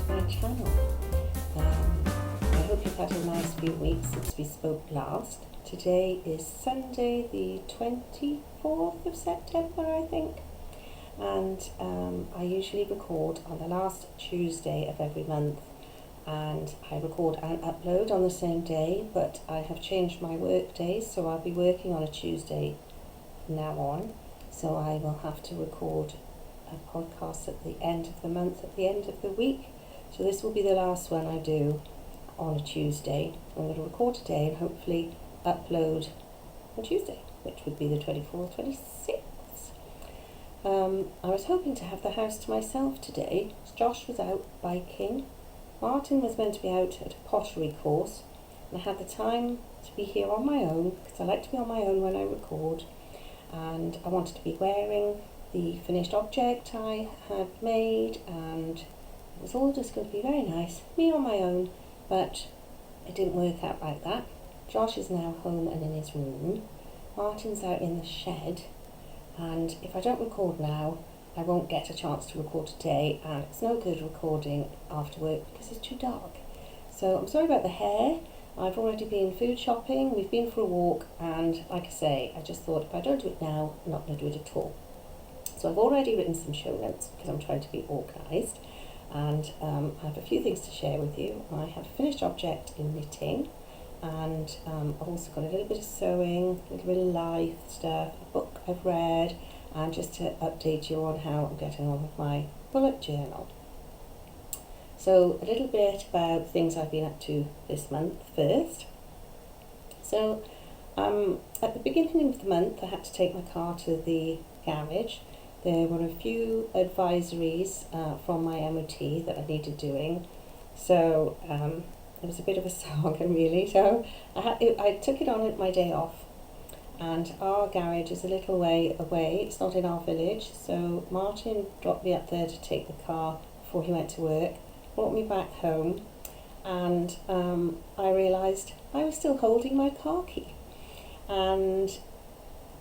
to my channel. I hope you've had a nice few weeks since we spoke last. Today is Sunday the 24th of September, I think, and I usually record on the last Tuesday of every month, and I record and upload on the same day, but I have changed my work days, so I'll be working on a Tuesday from now on, so I will have to record a podcast at the end of the month, at the end of the week. So this will be the last one I do on a Tuesday. I'm going to record today and hopefully upload on Tuesday, which would be the 24th, 26th. I was hoping to have the house to myself today. Josh was out biking. Martin was meant to be out at a pottery course, and I had the time to be here on my own because I like to be on my own when I record, and I wanted to be wearing the finished object I had made, and it was all just going to be very nice, me on my own, but it didn't work out like that. Josh is now home and in his room. Martin's out in the shed, and if I don't record now, I won't get a chance to record today, and it's no good recording after work because it's too dark. So I'm sorry about the hair. I've already been food shopping, we've been for a walk, and like I say, I just thought if I don't do it now, I'm not going to do it at all. So I've already written some show notes because I'm trying to be organised, and I have a few things to share with you. I have a finished object in knitting, and I've also got a little bit of sewing, a little bit of life stuff, a book I've read, and just to update you on how I'm getting on with my bullet journal. So a little bit about things I've been up to this month first. So at the beginning of the month I had to take my car to the garage. There were a few advisories from my MOT that I needed doing, so it was a bit of a saga really. So I took it on at my day off, and our garage is a little way away, it's not in our village, so Martin dropped me up there to take the car before he went to work, brought me back home, and I realised I was still holding my car key, and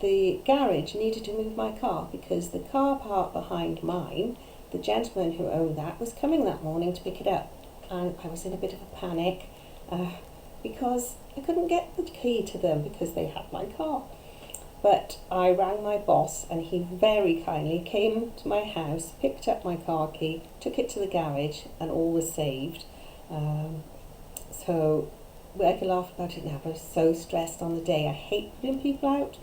the garage needed to move my car because the car park behind mine, the gentleman who owned that was coming that morning to pick it up, and I was in a bit of a panic because I couldn't get the key to them because they had my car. But I rang my boss, and he very kindly came to my house, picked up my car key, took it to the garage, and all was saved. So I can laugh about it now, but I was so stressed on the day. I hate putting people out.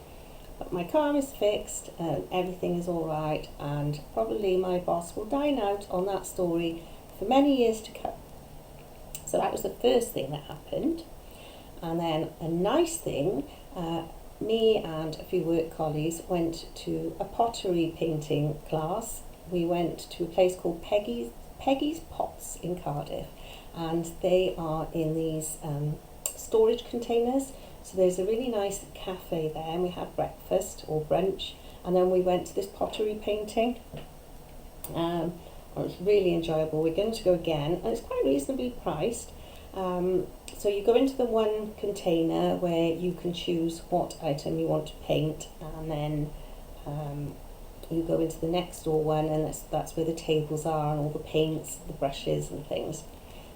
But my car is fixed and everything is all right, and probably my boss will dine out on that story for many years to come. So that was the first thing that happened. And then a nice thing, me and a few work colleagues went to a pottery painting class. We went to a place called Peggy's Pots in Cardiff, and they are in these storage containers. So there's a really nice cafe there, and we had breakfast or brunch, and then we went to this pottery painting. It was really enjoyable. We're going to go again, and it's quite reasonably priced. So you go into the one container where you can choose what item you want to paint, and then you go into the next door one, and that's where the tables are and all the paints, the brushes and things.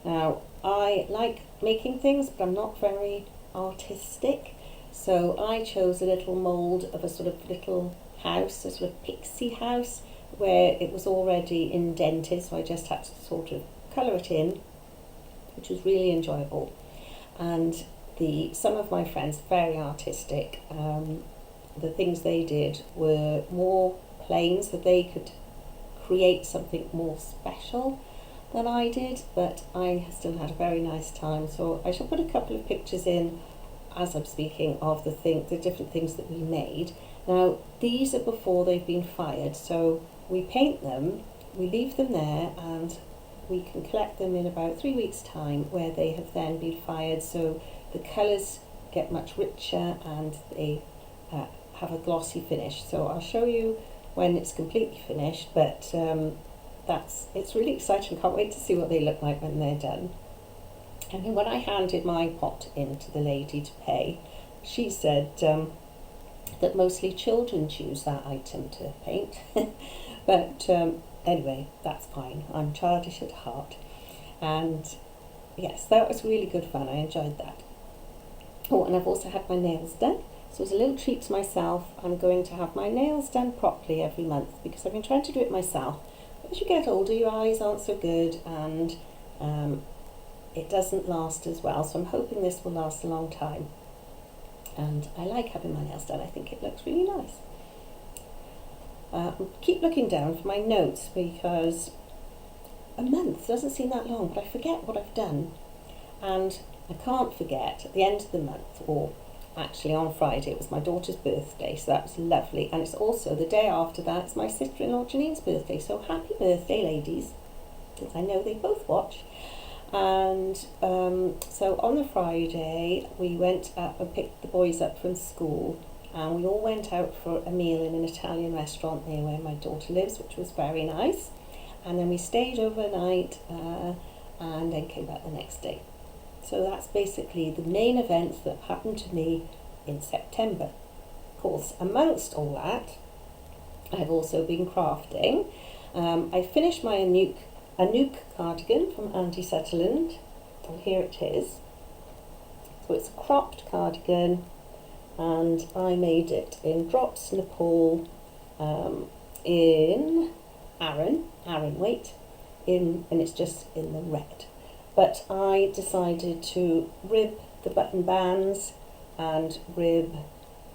Now, I like making things, but I'm not very artistic, so I chose a little mould of a sort of little house, a sort of pixie house, where it was already indented, so I just had to sort of colour it in, which was really enjoyable. And some of my friends, very artistic, the things they did were more plain, so they could create something more special than I did, but I still had a very nice time. So I shall put a couple of pictures in as I'm speaking of the different things that we made. Now these are before they've been fired, so we paint them, we leave them there, and we can collect them in about 3 weeks time, where they have then been fired, so the colours get much richer and they have a glossy finish. So I'll show you when it's completely finished, but it's really exciting. Can't wait to see what they look like when they're done. And then when I handed my pot in to the lady to pay, she said that mostly children choose that item to paint. But anyway, that's fine. I'm childish at heart. And yes, that was really good fun. I enjoyed that. Oh, and I've also had my nails done. So as a little treat to myself, I'm going to have my nails done properly every month because I've been trying to do it myself. But as you get older, your eyes aren't so good and it doesn't last as well. So I'm hoping this will last a long time. And I like having my nails done. I think it looks really nice. Keep looking down for my notes because a month doesn't seem that long, but I forget what I've done. And I can't forget at the end of the month, or actually on Friday, it was my daughter's birthday, so that was lovely. And it's also the day after that, it's my sister-in-law Janine's birthday. So happy birthday, ladies, because I know they both watch. And so on the Friday, we went up and picked the boys up from school, and we all went out for a meal in an Italian restaurant near where my daughter lives, which was very nice. And then we stayed overnight and then came back the next day. So that's basically the main events that happened to me in September. Of course, amongst all that, I've also been crafting. I finished my Anouk cardigan from Andi Satterlund, and here it is. So it's a cropped cardigan, and I made it in Drops Nepal, in aran weight, and it's just in the red. But I decided to rib the button bands and rib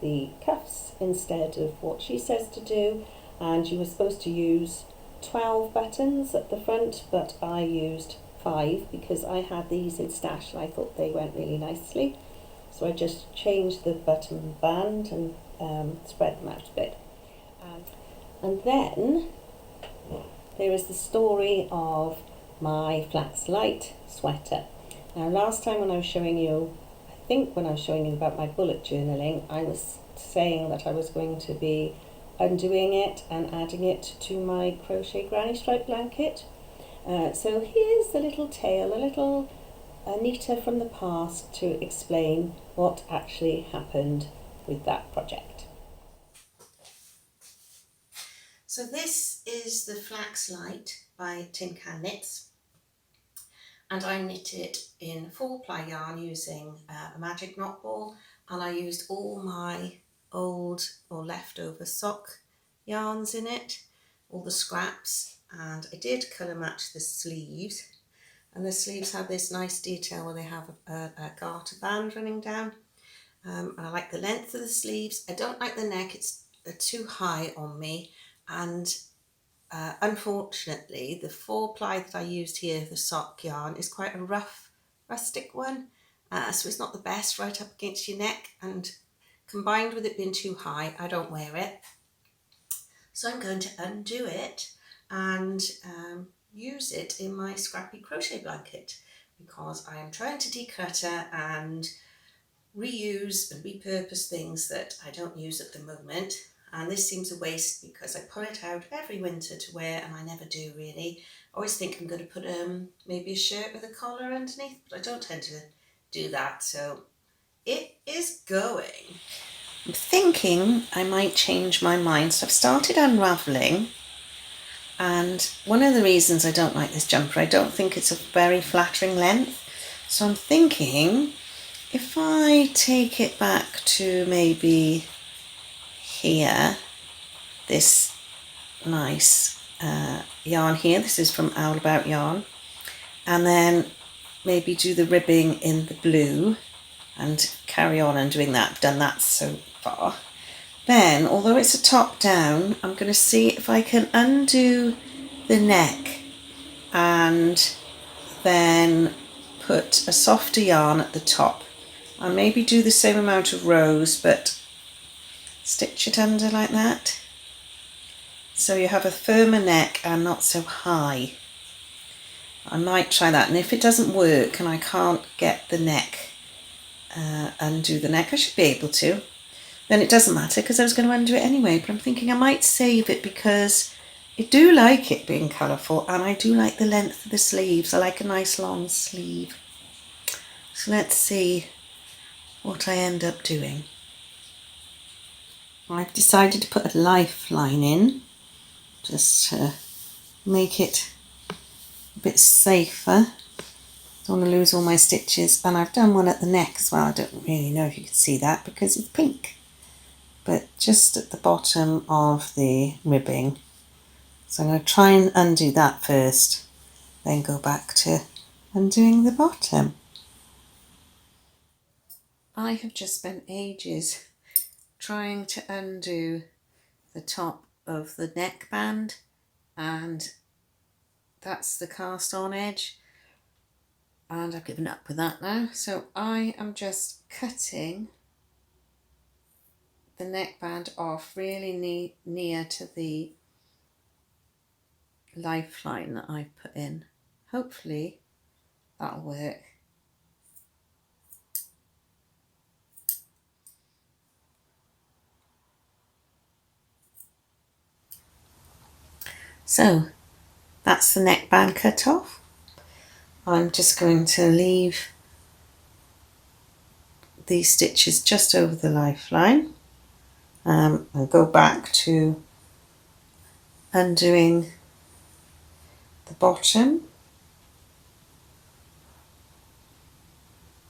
the cuffs instead of what she says to do, and you were supposed to use 12 buttons at the front, but I used 5 because I had these in stash and I thought they went really nicely. So I just changed the button band and spread them out a bit. And then there is the story of my Flax Light sweater. Now last time when I was showing you, I think when I was showing you about my bullet journaling, I was saying that I was going to be undoing it and adding it to my crochet granny stripe blanket. So here's a little tale, a little Anita from the past to explain what actually happened with that project. So this is the Flax Light by Tin Can Knits, and I knit it in 4-ply yarn using a magic knot ball, and I used all my old or leftover sock yarns in it, all the scraps, and I did colour match the sleeves, and the sleeves have this nice detail where they have a garter band running down, and I like the length of the sleeves. I don't like the neck, it's too high on me, and unfortunately the 4-ply that I used here, the sock yarn, is quite a rough rustic one, so it's not the best right up against your neck, and combined with it being too high, I don't wear it. So I'm going to undo it and use it in my scrappy crochet blanket because I am trying to declutter and reuse and repurpose things that I don't use at the moment. And this seems a waste because I pull it out every winter to wear and I never do really. I always think I'm going to put maybe a shirt with a collar underneath, but I don't tend to do that. So it is going. I'm thinking I might change my mind. So I've started unravelling, and one of the reasons I don't like this jumper, I don't think it's a very flattering length. So I'm thinking if I take it back to maybe here, this nice yarn here, this is from Owl About Yarn, and then maybe do the ribbing in the blue and carry on and doing that. I've done that so far. Then, although it's a top down, I'm going to see if I can undo the neck and then put a softer yarn at the top. I'll maybe do the same amount of rows, but stitch it under like that. So you have a firmer neck and not so high. I might try that, and if it doesn't work and I can't get the neck, undo the neck, I should be able to, then it doesn't matter because I was going to undo it anyway. But I'm thinking I might save it because I do like it being colourful and I do like the length of the sleeves. I like a nice long sleeve. So let's see what I end up doing. I've decided to put a lifeline in just to make it a bit safer. Don't want to lose all my stitches. And I've done one at the neck as well. I don't really know if you can see that because it's pink. But just at the bottom of the ribbing. So I'm going to try and undo that first, then go back to undoing the bottom. I have just spent ages trying to undo the top of the neckband, and that's the cast on edge, and I've given up with that now. So I am just cutting the neckband off really near to the lifeline that I've put in. Hopefully that'll work. So that's the neckband cut off. I'm just going to leave these stitches just over the lifeline and go back to undoing the bottom.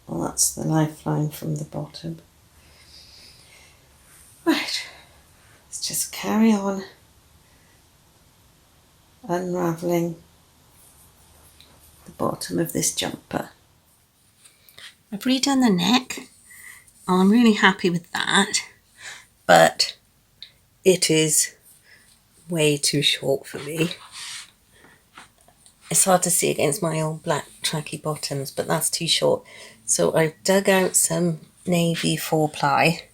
Well, that's the lifeline from the bottom. Right, let's just carry on unravelling the bottom of this jumper. I've redone the neck. I'm really happy with that, but it is way too short for me. It's hard to see against my old black tracky bottoms, but that's too short. So I've dug out some navy 4-ply,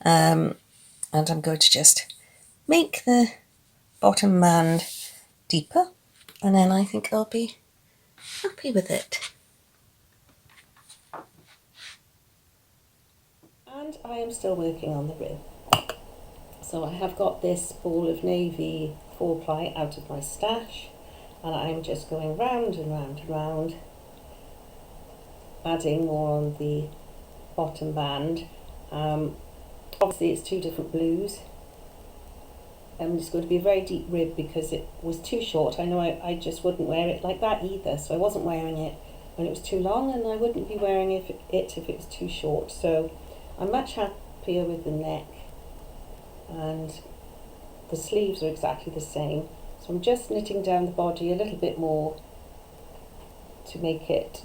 and I'm going to just make the bottom band deeper, and then I think I'll be happy with it. And I am still working on the rib. So I have got this ball of navy 4-ply out of my stash, and I'm just going round and round and round, adding more on the bottom band. Obviously it's two different blues. It's going to be a very deep rib because it was too short. I know I just wouldn't wear it like that either, so I wasn't wearing it when it was too long, and I wouldn't be wearing it if it was too short. So I'm much happier with the neck, and the sleeves are exactly the same. So I'm just knitting down the body a little bit more to make it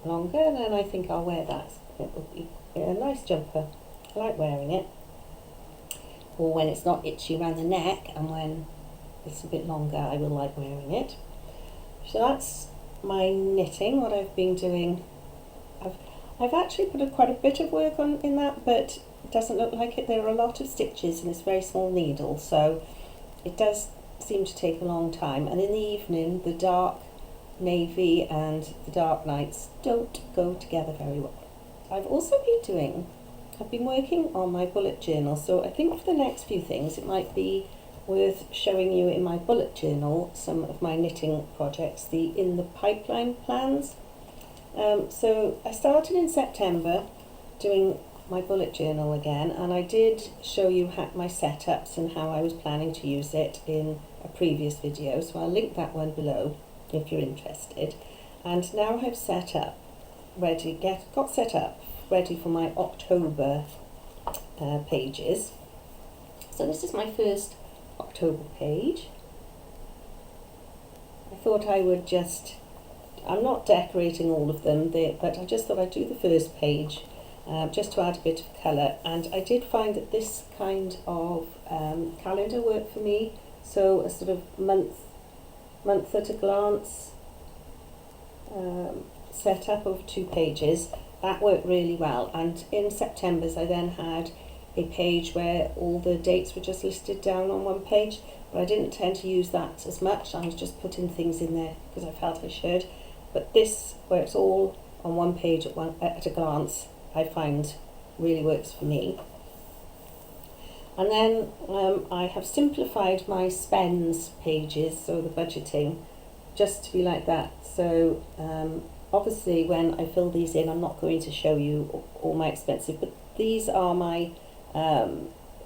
longer, and then I think I'll wear that. It will be a nice jumper. I like wearing it. Or when it's not itchy around the neck, and when it's a bit longer, I will like wearing it. So that's my knitting, what I've been doing. I've actually put quite a bit of work on in that, but it doesn't look like it. There are a lot of stitches and it's a very small needle, so it does seem to take a long time. And in the evening, the dark navy and the dark nights don't go together very well. I've been working on my bullet journal, so I think for the next few things it might be worth showing you in my bullet journal some of my knitting projects, the in the pipeline plans. So I started in September doing my bullet journal again, and I did show you my setups and how I was planning to use it in a previous video, so I'll link that one below if you're interested. And now I've got set up ready for my October pages. So this is my first October page. I thought I would I'm not decorating all of them, but I just thought I'd do the first page just to add a bit of colour. And I did find that this kind of calendar worked for me, so a sort of month at a glance setup of 2 pages. That worked really well, and in September's I then had a page where all the dates were just listed down on one page, but I didn't tend to use that as much. I was just putting things in there because I felt I should. But this, where it's all on one page at a glance, I find really works for me. And then I have simplified my spends pages, so the budgeting, just to be like that. So obviously when I fill these in, I'm not going to show you all my expenses, but these are my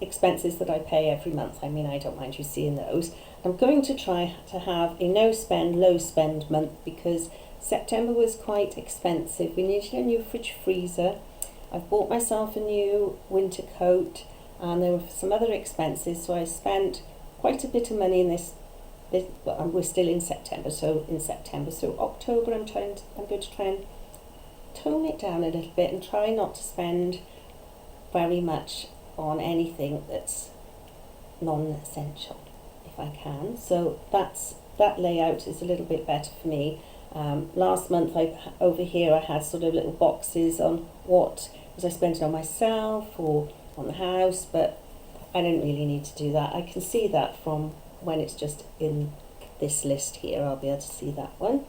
expenses that I pay every month. I mean, I don't mind you seeing those. I'm going to try to have a no spend, low spend month because September was quite expensive. We needed a new fridge freezer. I've bought myself a new winter coat, and there were some other expenses, so I spent quite a bit of money in this. Well, we're still in September, so October I'm going to try and tone it down a little bit and try not to spend very much on anything that's non-essential if I can. So that layout is a little bit better for me. Last month over here I had sort of little boxes on what was I spending on myself or on the house, but I don't really need to do that. I can see that from when it's just in this list here. I'll be able to see that one.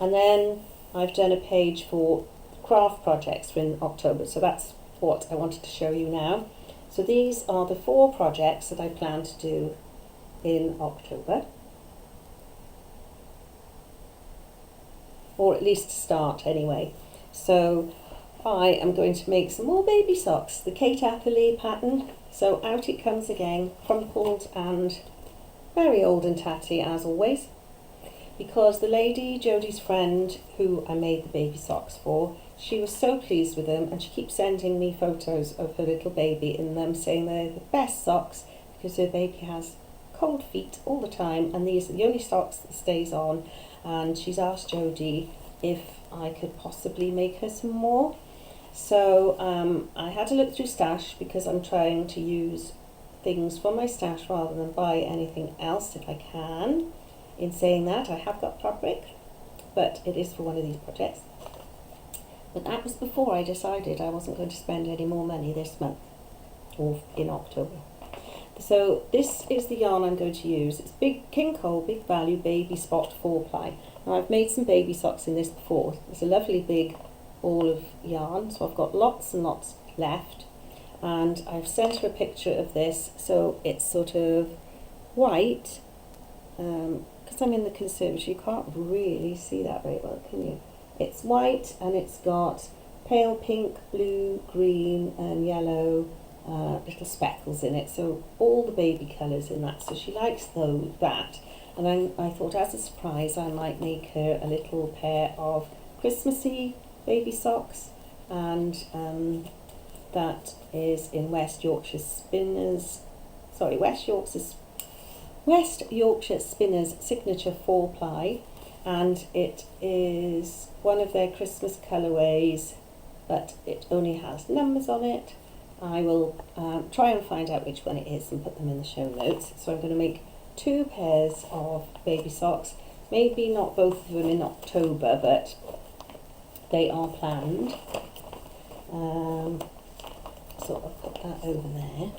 And then I've done a page for craft projects for in October, so that's what I wanted to show you now. So these are the 4 projects that I plan to do in October, or at least to start anyway. So I am going to make some more baby socks, the Kate Atherley pattern. So out it comes again, crumpled and very old and tatty as always, because the lady, Jodie's friend, who I made the baby socks for, she was so pleased with them and she keeps sending me photos of her little baby in them, saying they're the best socks because her baby has cold feet all the time and these are the only socks that stays on. And she's asked Jodie if I could possibly make her some more. So I had to look through stash because I'm trying to use things from my stash rather than buy anything else if I can. In saying that, I have got fabric, but it is for one of these projects. But that was before I decided I wasn't going to spend any more money this month or in October. So this is the yarn I'm going to use. It's Big King Cole Big Value Baby Spot 4-ply. Now I've made some baby socks in this before. It's a lovely big ball of yarn, so I've got lots and lots left. And I've sent her a picture of this, so it's sort of white. Because I'm in the conservatory, you can't really see that very well, can you? It's white and it's got pale pink, blue, green and yellow little speckles in it, so all the baby colours in that, so she likes that. And I thought as a surprise I might make her a little pair of Christmassy baby socks, and that is in West Yorkshire Spinners signature 4-ply, and it is one of their Christmas colourways, but it only has numbers on it. I will try and find out which one it is and put them in the show notes. So I'm going to make 2 pairs of baby socks, maybe not both of them in October, but they are planned. So I'll put that over there.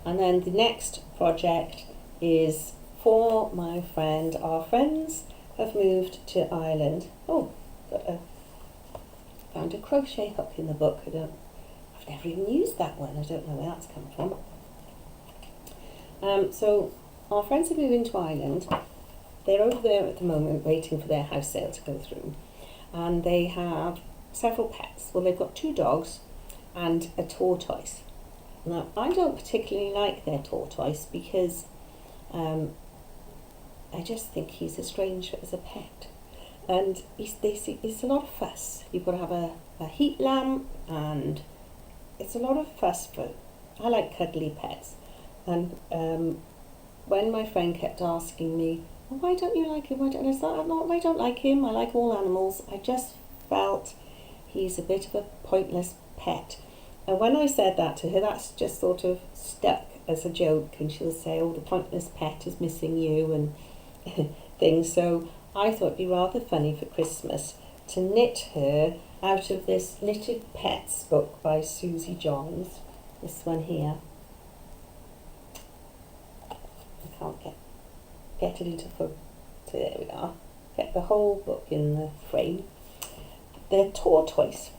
And then the next project is for my friend. Our friends have moved to Ireland. Oh, found a crochet hook in the book. I've never even used that one. I don't know where that's come from. So our friends are moving to Ireland. They're over there at the moment waiting for their house sale to go through, and they have several pets. Well, they've got 2 dogs and a tortoise. Now, I don't particularly like their tortoise because I just think he's a stranger as a pet. And it's a lot of fuss. You've got to have a heat lamp, and it's a lot of fuss. But I like cuddly pets. And when my friend kept asking me, well, why don't you like him? I don't like him. I like all animals. I just felt he's a bit of a pointless pet. And when I said that to her, that's just sort of stuck as a joke. And she'll say, oh, the pointless pet is missing you and things. So I thought it'd be rather funny for Christmas to knit her out of this Knitted Pets book by Susie Johns. This one here. I can't get it into focus. So there we are. Get the whole book in the frame. The tortoise.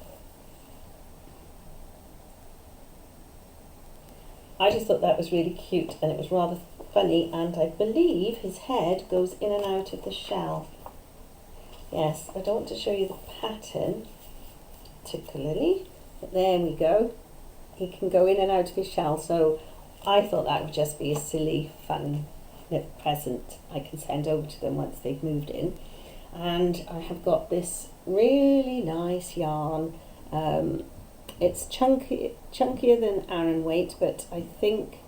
I just thought that was really cute, and it was rather funny, and I believe his head goes in and out of the shell. Yes, I don't want to show you the pattern particularly, There we go. He can go in and out of his shell, so I thought that would just be a silly, fun little present I can send over to them once they've moved in. And I have got this really nice yarn. It's chunkier than aran weight, but I think,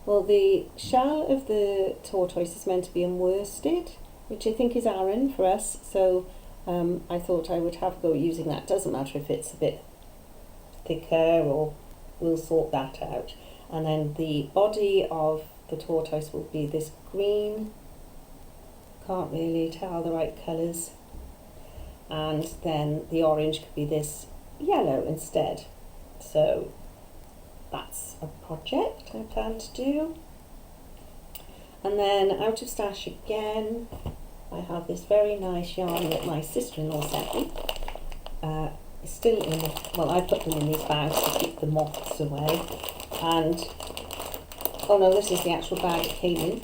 well, the shell of the tortoise is meant to be worsted, which I think is aran for us, so I thought I would have a go using that. Doesn't matter if it's a bit thicker, or we'll sort that out. And then the body of the tortoise will be this green, can't really tell the right colours, and then the orange could be this yellow instead. So that's a project I plan to do. And then out of stash again, I have this very nice yarn that my sister-in-law sent me. It's still in the, well, I put them in these bags to keep the moths away. And oh no, this is the actual bag it came in.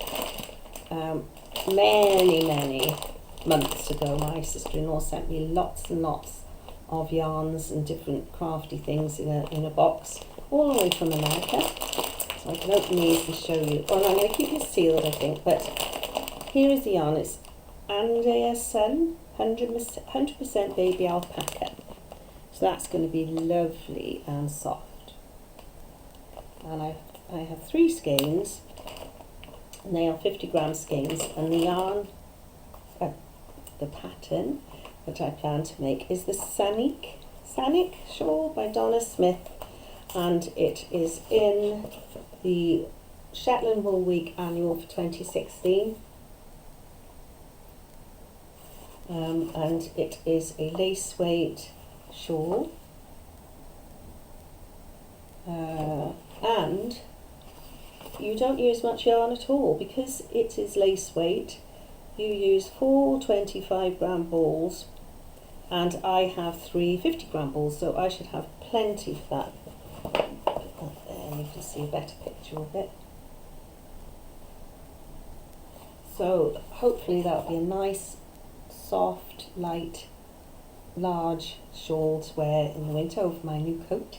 Many months ago, my sister-in-law sent me lots and lots of yarns and different crafty things in a box, all the way from America. So I can open these and show you. Oh no, I'm going to keep it sealed, I think. But here is the yarn. It's Andi Satterlund 100% baby alpaca. So that's going to be lovely and soft. And I have 3 skeins, and they are 50-gram skeins, and the yarn, the pattern that I plan to make is the Sanik shawl by Donna Smith, and it is in the Shetland Wool Week annual for 2016. And it is a lace weight shawl, and you don't use much yarn at all because it is lace weight. You use 4 25-gram balls, and I have 3 50-gram balls, so I should have plenty for that. Put that there, you can see a better picture of it. So hopefully that'll be a nice, soft, light, large shawl to wear in the winter over my new coat.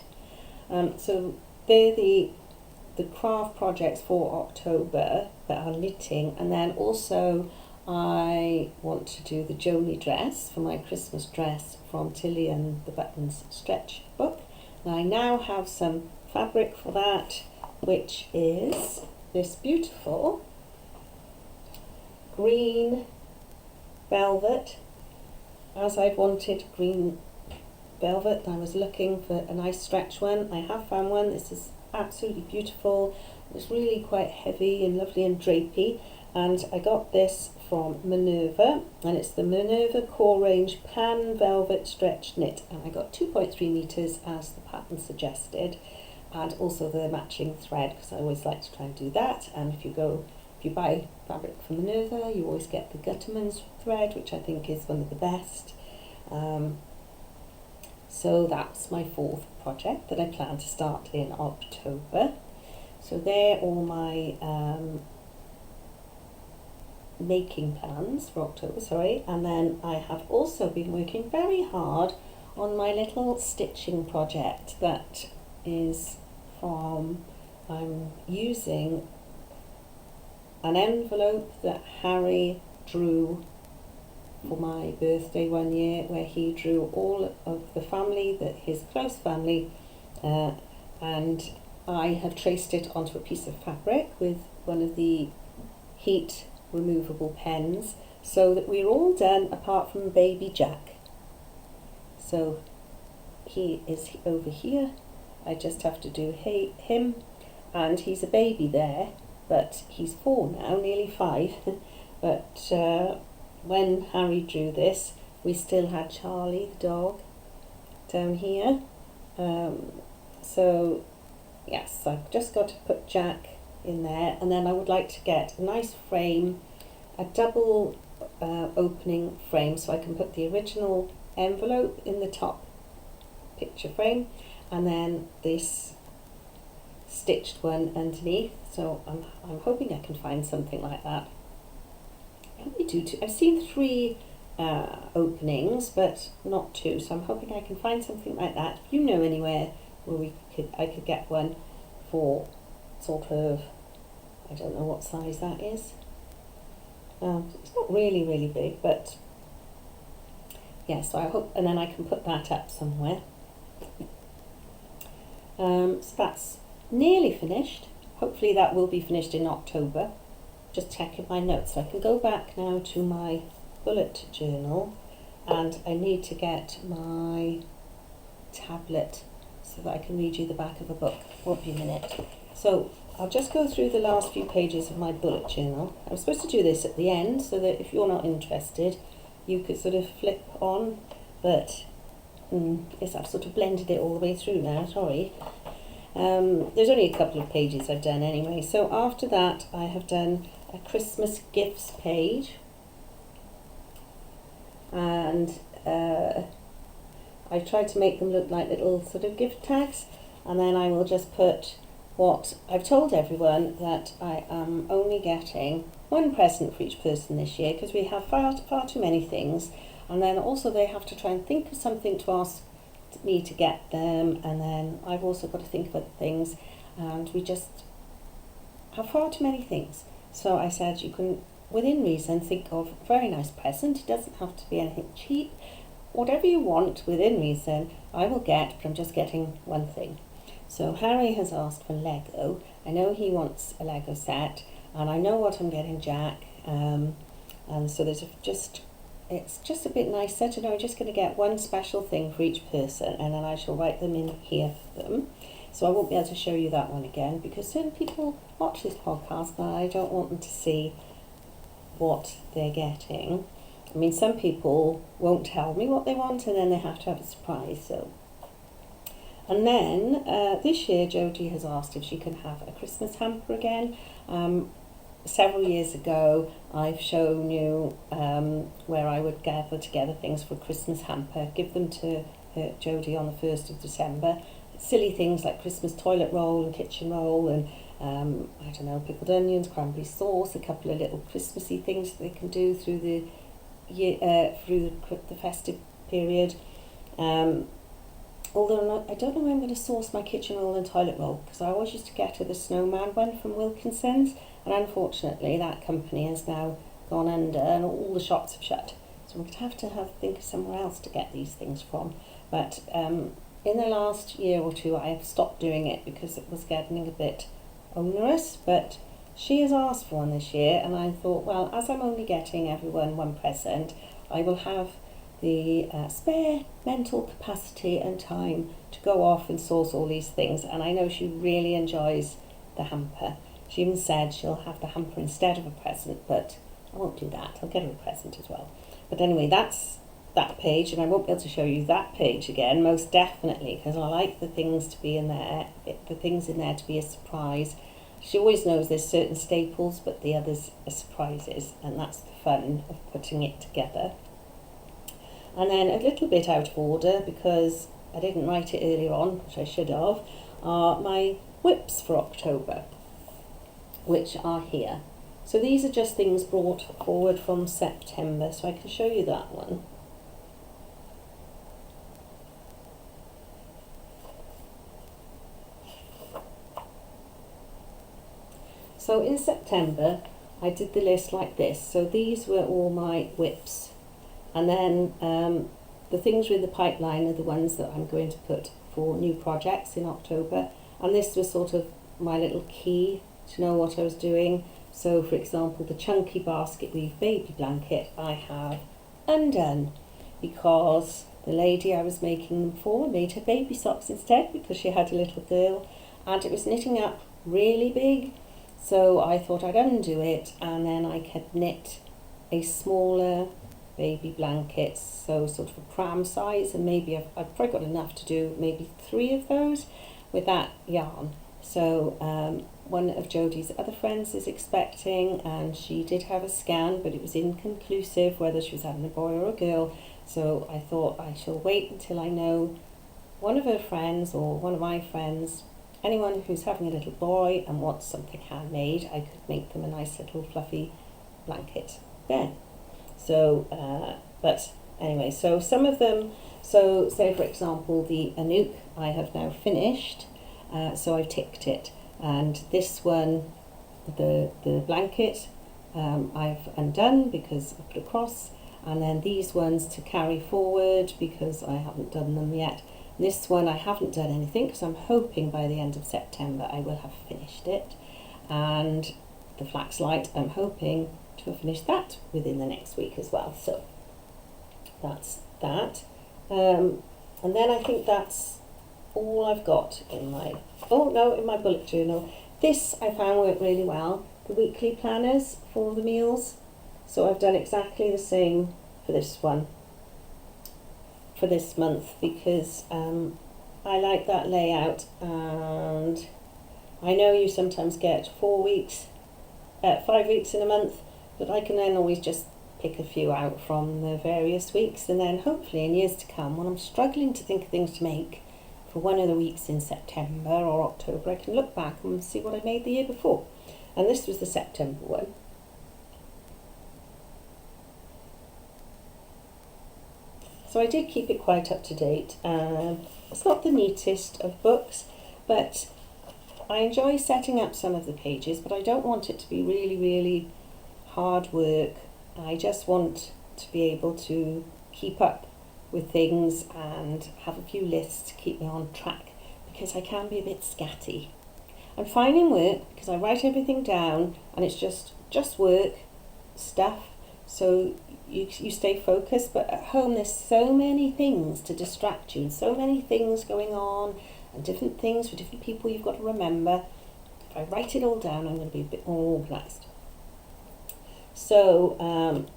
So they're the craft projects for October that are knitting, and then also I want to do the Joni dress for my Christmas dress from Tilly and the Buttons stretch book. And I now have some fabric for that, which is this beautiful green velvet. As I've wanted green velvet, I was looking for a nice stretch one. I have found one. This is absolutely beautiful. It's really quite heavy and lovely and drapey, and I got this from Minerva, and it's the Minerva Core Range Panne Velvet Stretch Knit, and I got 2.3 meters as the pattern suggested, and also the matching thread, because I always like to try and do that. And if you buy fabric from Minerva, you always get the Gutterman's thread, which I think is one of the best. So that's my 4th project that I plan to start in October. So they're all my making plans for October, and then I have also been working very hard on my little stitching project that is from, I'm using an envelope that Harry drew for my birthday one year, where he drew all of the family, his close family, and I have traced it onto a piece of fabric with one of the heat removable pens, so that we're all done apart from baby Jack. So he is over here. I just have to do him, and he's a baby there, but he's 4 now, nearly 5. But when Harry drew this, we still had Charlie the dog down here. So yes, I've just got to put Jack in there, and then I would like to get a nice frame, a double opening frame, so I can put the original envelope in the top picture frame, and then this stitched one underneath. So I'm hoping I can find something like that. I've seen 3 openings, but not two. So I'm hoping I can find something like that. If you know anywhere where I could get one for sort of, I don't know what size that is. It's not really big, but yeah, so I hope, and then I can put that up somewhere. So that's nearly finished. Hopefully that will be finished in October. Just checking my notes. So I can go back now to my bullet journal, and I need to get my tablet so that I can read you the back of a book. Won't be a minute. So I'll just go through the last few pages of my bullet journal. I was supposed to do this at the end so that if you're not interested you could sort of flip on, but yes, I've sort of blended it all the way through now, sorry. There's only a couple of pages I've done anyway. So after that I have done a Christmas gifts page, and I tried to make them look like little sort of gift tags, and then I will just put what I've told everyone, that I am only getting one present for each person this year because we have far too many things, and then also they have to try and think of something to ask me to get them, and then I've also got to think of other things, and we just have far too many things. So I said you can, within reason, think of a very nice present. It doesn't have to be anything cheap. Whatever you want within reason I will get, but I'm just getting one thing. So Harry has asked for Lego. I know he wants a Lego set, and I know what I'm getting Jack, and so there's it's just a bit nicer to know I'm just going to get one special thing for each person, and then I shall write them in here for them. So I won't be able to show you that one again because certain people watch this podcast and I don't want them to see what they're getting. I mean, some people won't tell me what they want and then they have to have a surprise. So, and then this year Jodi has asked if she can have a Christmas hamper again. Several years ago I've shown you where I would gather together things for a Christmas hamper, give them to Jodi on the 1st of December. Silly things like Christmas toilet roll and kitchen roll, and I don't know, pickled onions, cranberry sauce, a couple of little Christmassy things that they can do through the year, through the festive period. Although I don't know where I'm going to source my kitchen roll and toilet roll, because I always used to get the snowman one from Wilkinson's, and unfortunately that company has now gone under and all the shops have shut. So we're going to have to think of somewhere else to get these things from. But in the last year or two I have stopped doing it because it was getting a bit onerous, but she has asked for one this year, and I thought, well, as I'm only getting everyone one present, I will have the spare mental capacity and time to go off and source all these things, and I know she really enjoys the hamper. She even said she'll have the hamper instead of a present, but I won't do that. I'll get her a present as well. But anyway, that's that page, and I won't be able to show you that page again, most definitely, because I like the things to be in there, the things in there to be a surprise. She always knows there's certain staples, but the others are surprises, and that's the fun of putting it together. And then a little bit out of order, because I didn't write it earlier on, which I should have, are my whips for October, which are here. So these are just things brought forward from September, so I can show you that one. So in September I did the list like this. So these were all my whips, and then the things with the pipeline are the ones that I'm going to put for new projects in October, and this was sort of my little key to know what I was doing. So for example, the chunky basket weave baby blanket I have undone because the lady I was making them for made her baby socks instead because she had a little girl, and it was knitting up really big. So I thought I'd undo it, and then I could knit a smaller baby blanket, so sort of a pram size, and maybe I've probably got enough to do maybe 3 of those with that yarn. So one of Jodi's other friends is expecting, and she did have a scan, but it was inconclusive whether she was having a boy or a girl. So I thought I shall wait until I know one of her friends or one of my friends, anyone who's having a little boy and wants something handmade, I could make them a nice little fluffy blanket then. So But anyway, so some of them, so say for example the Anouk I have now finished, so I've ticked it, and this one, the blanket, I've undone because I put a cross, and then these ones to carry forward because I haven't done them yet. This one I haven't done anything because I'm hoping by the end of September I will have finished it, and the Flax Light I'm hoping to have finished that within the next week as well. So that's that, and then I think that's all I've got in my in my bullet journal. This I found worked really well, the weekly planners for the meals. So I've done exactly the same for this one, for this month, because I like that layout, and I know you sometimes get 5 weeks in a month, but I can then always just pick a few out from the various weeks, and then hopefully in years to come, when I'm struggling to think of things to make for one of the weeks in September or October, I can look back and see what I made the year before. And this was the September one. So I did keep it quite up to date. It's not the neatest of books, but I enjoy setting up some of the pages, but I don't want it to be really, really hard work. I just want to be able to keep up with things and have a few lists to keep me on track, because I can be a bit scatty. I'm finding work because I write everything down and it's just work stuff, so you stay focused. But at home there's so many things to distract you, and so many things going on, and different things for different people you've got to remember. If I write it all down, I'm going to be a bit more organised. So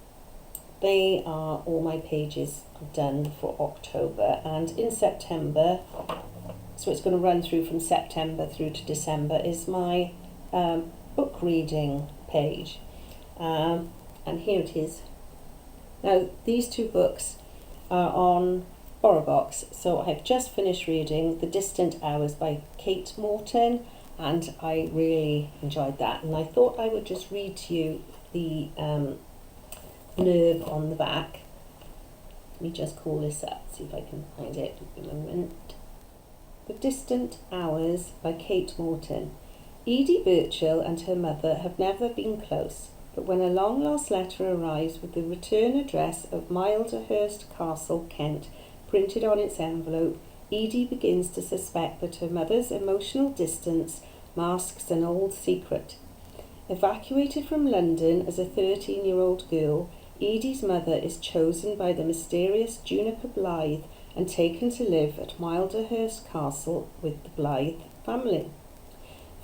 they are all my pages done for October, and in September, so it's going to run through from September through to December, is my book reading page, and here it is. Now these two books are on BorrowBox, so I've just finished reading The Distant Hours by Kate Morton, and I really enjoyed that, and I thought I would just read to you the blurb on the back. Let me just call this up, see if I can find it in a moment. The Distant Hours by Kate Morton. Edie Birchall and her mother have never been close, but when a long-lost letter arrives with the return address of Milderhurst Castle, Kent, printed on its envelope, Edie begins to suspect that her mother's emotional distance masks an old secret. Evacuated from London as a 13-year-old girl, Edie's mother is chosen by the mysterious Juniper Blythe and taken to live at Milderhurst Castle with the Blythe family.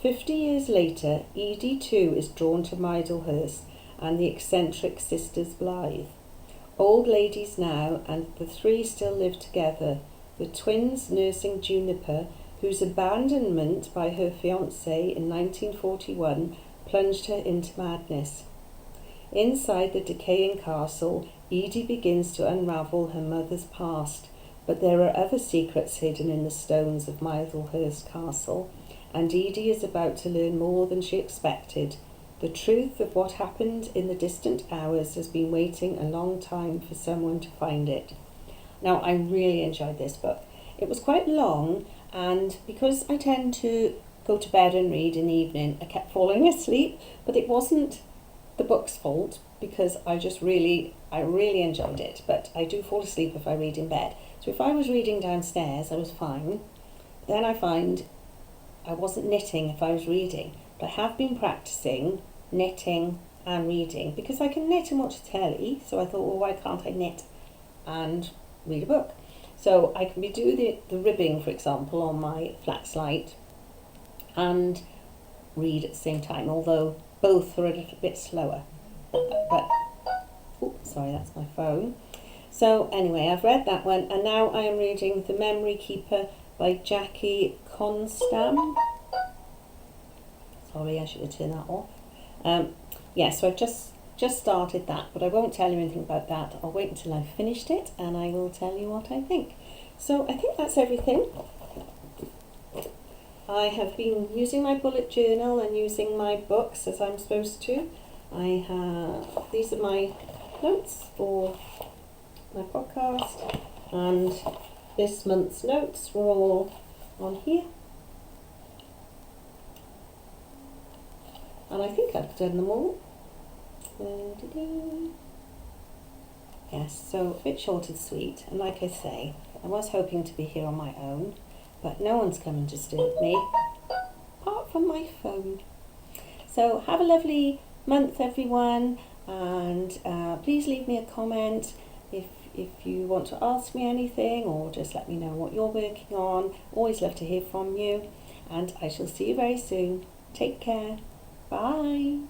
50 years later, Edie too is drawn to Milderhurst and the eccentric sisters Blythe. Old ladies now, and the three still live together, the twins nursing Juniper, whose abandonment by her fiancé in 1941 plunged her into madness. Inside the decaying castle, Edie begins to unravel her mother's past, but there are other secrets hidden in the stones of Milderhurst Castle, and Edie is about to learn more than she expected. The truth of what happened in the distant hours has been waiting a long time for someone to find it. Now, I really enjoyed this book. It was quite long, and because I tend to go to bed and read in the evening, I kept falling asleep, but it wasn't the book's fault, because I really enjoyed it, but I do fall asleep if I read in bed. So if I was reading downstairs, I was fine. Then I find I wasn't knitting if I was reading, but I have been practicing knitting and reading, because I can knit and watch telly, so I thought, well, why can't I knit and read a book? So I can do the ribbing, for example, on my Flax Light and read at the same time, although both are a little bit slower. But oh, sorry, that's my phone. So anyway, I've read that one, and now I am reading The Memory Keeper by Jackie Constam. Sorry, I should have turned that off. So I've just started that, but I won't tell you anything about that. I'll wait until I've finished it, and I will tell you what I think. So I think that's everything. I have been using my bullet journal and using my books as I'm supposed to. These are my notes for And this month's notes were all on here. And I think I've done them all. Yes, so a bit short and sweet. And like I say, I was hoping to be here on my own, but no one's come and disturbed me, apart from my phone. So have a lovely month, everyone, and please leave me a comment if you want to ask me anything, or just let me know what you're working on. Always love to hear from you, and I shall see you very soon. Take care. Bye.